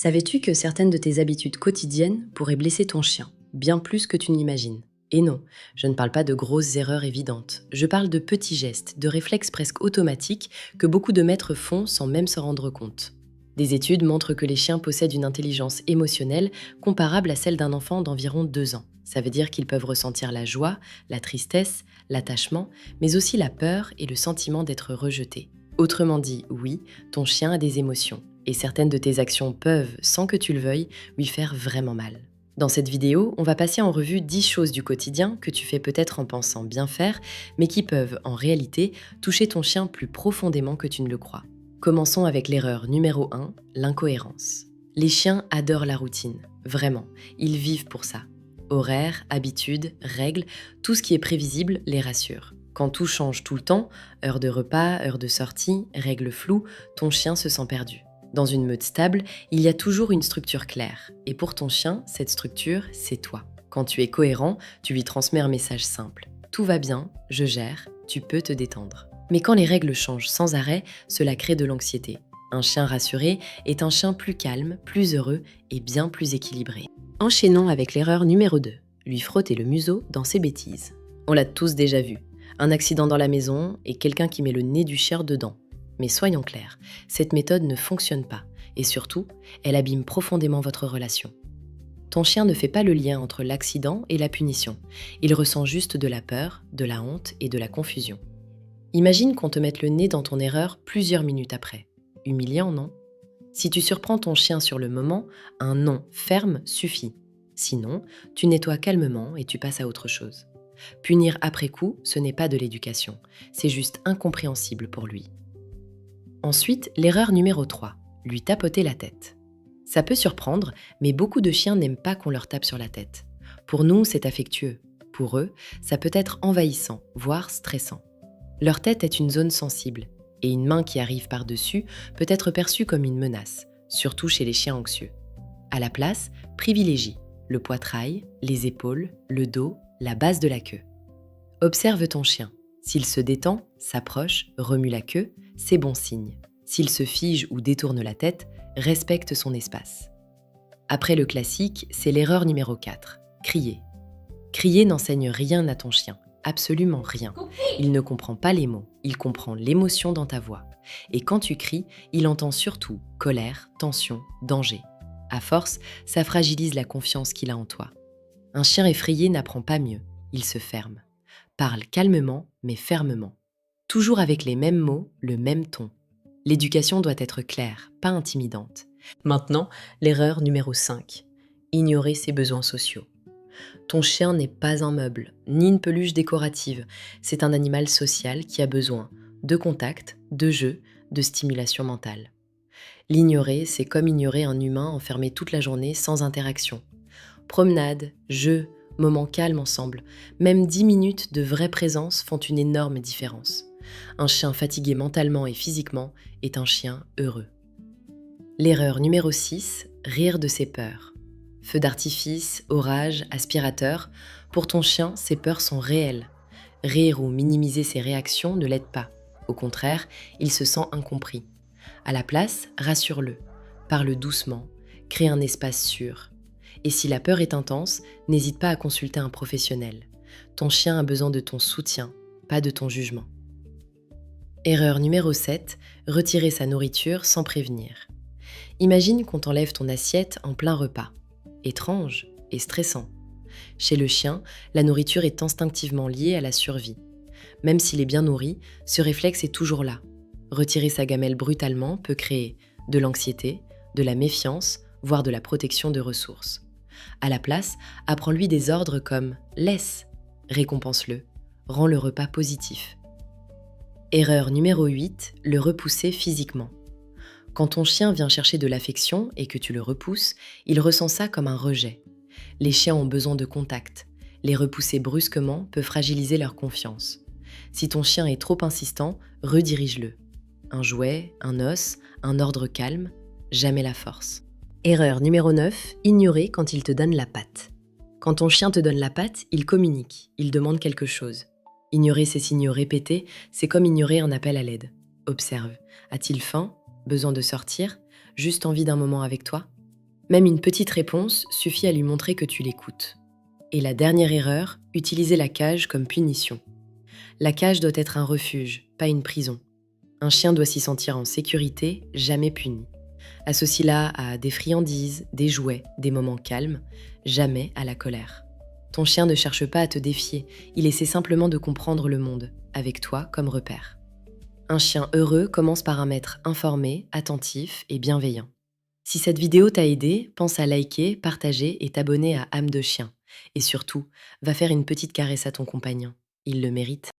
Savais-tu que certaines de tes habitudes quotidiennes pourraient blesser ton chien, bien plus que tu n'imagines? Et non, je ne parle pas de grosses erreurs évidentes, je parle de petits gestes, de réflexes presque automatiques que beaucoup de maîtres font sans même s'en rendre compte. Des études montrent que les chiens possèdent une intelligence émotionnelle comparable à celle d'un enfant d'environ 2 ans. Ça veut dire qu'ils peuvent ressentir la joie, la tristesse, l'attachement, mais aussi la peur et le sentiment d'être rejeté. Autrement dit, oui, ton chien a des émotions, et certaines de tes actions peuvent, sans que tu le veuilles, lui faire vraiment mal. Dans cette vidéo, on va passer en revue 10 choses du quotidien que tu fais peut-être en pensant bien faire, mais qui peuvent, en réalité, toucher ton chien plus profondément que tu ne le crois. Commençons avec l'erreur numéro 1, l'incohérence. Les chiens adorent la routine, vraiment, ils vivent pour ça. Horaires, habitudes, règles, tout ce qui est prévisible les rassure. Quand tout change tout le temps, heure de repas, heure de sortie, règles floues, ton chien se sent perdu. Dans une meute stable, il y a toujours une structure claire. Et pour ton chien, cette structure, c'est toi. Quand tu es cohérent, tu lui transmets un message simple. Tout va bien, je gère, tu peux te détendre. Mais quand les règles changent sans arrêt, cela crée de l'anxiété. Un chien rassuré est un chien plus calme, plus heureux et bien plus équilibré. Enchaînons avec l'erreur numéro 2, lui frotter le museau dans ses bêtises. On l'a tous déjà vu. Un accident dans la maison et quelqu'un qui met le nez du chien dedans. Mais soyons clairs, cette méthode ne fonctionne pas et surtout, elle abîme profondément votre relation. Ton chien ne fait pas le lien entre l'accident et la punition. Il ressent juste de la peur, de la honte et de la confusion. Imagine qu'on te mette le nez dans ton erreur plusieurs minutes après. Humiliant, non? Si tu surprends ton chien sur le moment, un non ferme suffit. Sinon, tu nettoies calmement et tu passes à autre chose. Punir après coup, ce n'est pas de l'éducation, c'est juste incompréhensible pour lui. Ensuite, l'erreur numéro 3, lui tapoter la tête. Ça peut surprendre, mais beaucoup de chiens n'aiment pas qu'on leur tape sur la tête. Pour nous, c'est affectueux. Pour eux, ça peut être envahissant, voire stressant. Leur tête est une zone sensible, et une main qui arrive par-dessus peut être perçue comme une menace, surtout chez les chiens anxieux. À la place, privilégie le poitrail, les épaules, le dos, la base de la queue. Observe ton chien. S'il se détend, s'approche, remue la queue, c'est bon signe. S'il se fige ou détourne la tête, respecte son espace. Après le classique, c'est l'erreur numéro 4, crier. Crier n'enseigne rien à ton chien, absolument rien. Il ne comprend pas les mots, il comprend l'émotion dans ta voix. Et quand tu cries, il entend surtout colère, tension, danger. À force, ça fragilise la confiance qu'il a en toi. Un chien effrayé n'apprend pas mieux, il se ferme. Parle calmement, mais fermement. Toujours avec les mêmes mots, le même ton. L'éducation doit être claire, pas intimidante. Maintenant, l'erreur numéro 5. Ignorer ses besoins sociaux. Ton chien n'est pas un meuble, ni une peluche décorative. C'est un animal social qui a besoin de contact, de jeu, de stimulation mentale. L'ignorer, c'est comme ignorer un humain enfermé toute la journée sans interaction. Promenade, jeu, moments calmes ensemble, même 10 minutes de vraie présence font une énorme différence. Un chien fatigué mentalement et physiquement est un chien heureux. L'erreur numéro 6, rire de ses peurs. Feu d'artifice, orage, aspirateur, pour ton chien, ses peurs sont réelles. Rire ou minimiser ses réactions ne l'aide pas. Au contraire, il se sent incompris. À la place, rassure-le. Parle doucement, crée un espace sûr. Et si la peur est intense, n'hésite pas à consulter un professionnel. Ton chien a besoin de ton soutien, pas de ton jugement. Erreur numéro 7, retirer sa nourriture sans prévenir. Imagine qu'on t'enlève ton assiette en plein repas. Étrange et stressant. Chez le chien, la nourriture est instinctivement liée à la survie. Même s'il est bien nourri, ce réflexe est toujours là. Retirer sa gamelle brutalement peut créer de l'anxiété, de la méfiance, voire de la protection de ressources. À la place, apprends-lui des ordres comme « laisse », récompense-le, rends le repas positif. Erreur numéro 8, le repousser physiquement. Quand ton chien vient chercher de l'affection et que tu le repousses, il ressent ça comme un rejet. Les chiens ont besoin de contact. Les repousser brusquement peut fragiliser leur confiance. Si ton chien est trop insistant, redirige-le. Un jouet, un os, un ordre calme, jamais la force. Erreur numéro 9, ignorer quand il te donne la patte. Quand ton chien te donne la patte, il communique, il demande quelque chose. Ignorer ces signaux répétés, c'est comme ignorer un appel à l'aide. Observe, a-t-il faim? Besoin de sortir? Juste envie d'un moment avec toi? Même une petite réponse suffit à lui montrer que tu l'écoutes. Et la dernière erreur, utiliser la cage comme punition. La cage doit être un refuge, pas une prison. Un chien doit s'y sentir en sécurité, jamais puni. Associe-la à des friandises, des jouets, des moments calmes, jamais à la colère. Ton chien ne cherche pas à te défier, il essaie simplement de comprendre le monde, avec toi comme repère. Un chien heureux commence par un maître informé, attentif et bienveillant. Si cette vidéo t'a aidé, pense à liker, partager et t'abonner à Âme de chien. Et surtout, va faire une petite caresse à ton compagnon. Il le mérite.